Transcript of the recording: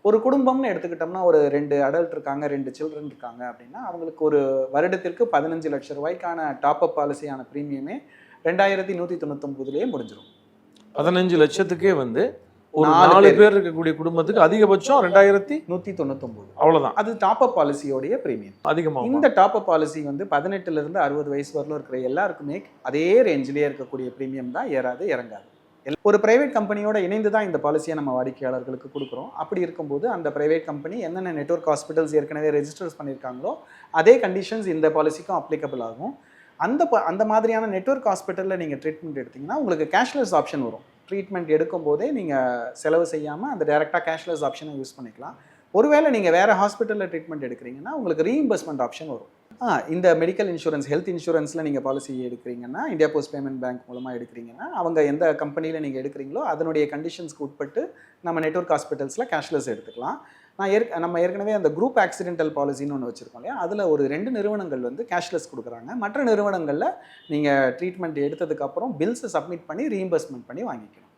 ஒரு குடும்பம்னு எடுத்துக்கிட்டோம்னா ஒரு 2 அடல்ட் இருக்காங்க, 2 சில்ட்ரன் இருக்காங்க அப்படின்னா அவங்களுக்கு ஒரு வருடத்திற்கு 15 லட்சம் ரூபாய்க்கான டாப் அப் பாலிசியான ப்ரீமியமே 2199லயே முடிஞ்சிடும். 15 லட்சத்துக்கே வந்து ஒரு 4 பேர் இருக்கக்கூடிய குடும்பத்துக்கு அதிகபட்சம் 2199. அவ்வளவுதான். அது டாப் அப் பாலிசியோடைய பிரீமியம். அதிகமாக இந்த டாப் அப் பாலிசி வந்து 18ல இருந்து 60 வயசு வரலும் இருக்கிற எல்லாருக்குமே அதே ரேஞ்சிலேயே இருக்கக்கூடிய பிரீமியம் தான், ஏறாது இறங்காது. ஒரு பிரைவேட் கம்பெனியோட இணைந்து தான் இந்த பாலிசியை நம்ம வாடிக்கையாளர்களுக்கு கொடுக்குறோம். அப்படி இருக்கும்போது அந்த பிரைவேட் கம்பெனி என்னென்ன நெட்வொர்க் ஹாஸ்பிட்டல்ஸ் ஏற்கனவே ரெஜிஸ்டர்ஸ் பண்ணியிருக்காங்களோ அதே கண்டிஷன்ஸ் இந்த பாலிசிக்கும் அப்ளிகபிள் ஆகும். அந்த மாதிரியான நெட்வொர்க் ஹாஸ்பிட்டலில் நீங்கள் ட்ரீட்மெண்ட் எடுத்தீங்கன்னா உங்களுக்கு கேஷ்லெஸ் ஆப்ஷன் வரும். ட்ரீட்மெண்ட் எடுக்கும் போதே நீங்கள் செலவு செய்யாமல் அந்த டேரெக்டாக கேஷ்லெஸ் ஆப்ஷனை யூஸ் பண்ணிக்கலாம். ஒருவேளை நீங்கள் வேறு ஹாஸ்பிட்டலில் ட்ரீட்மெண்ட் எடுக்கிறீங்கன்னா உங்களுக்கு ரீஇம்பர்ஸ்மெண்ட் ஆப்ஷன் வரும். இந்த மெடிக்கல் இன்சூரன்ஸ், ஹெல்த் இன்சூரன்ஸில் நீங்கள் பாலிசி எடுக்கிறீங்கன்னா, இந்தியா போஸ்ட் பேமெண்ட் பேங்க் மூலமாக எடுக்கிறீங்கன்னா, அவங்க எந்த கம்பெனியில் நீங்கள் எடுக்கிறீங்களோ அதனுடைய கண்டிஷன்ஸ்க்கு உட்பட்டு நம்ம நெட்வொர்க் ஹாஸ்பிட்டல்ஸில் கேஷ்லெஸ் எடுத்துக்கலாம். நம்ம ஏற்கனவே அந்த குரூப் ஆக்சிடென்டல் பாலிசின்னு ஒன்று வச்சுருக்கோம் இல்லையா, அதில் ஒரு 2 நிறுவனங்கள் வந்து கேஷ்லெஸ் கொடுக்குறாங்க. மற்ற நிறுவனங்களில் நீங்கள் ட்ரீட்மெண்ட் எடுத்ததுக்கப்புறம் பில்ஸை சப்மிட் பண்ணி ரீஇம்பர்ஸ்மெண்ட் பண்ணி வாங்கிக்கணும்.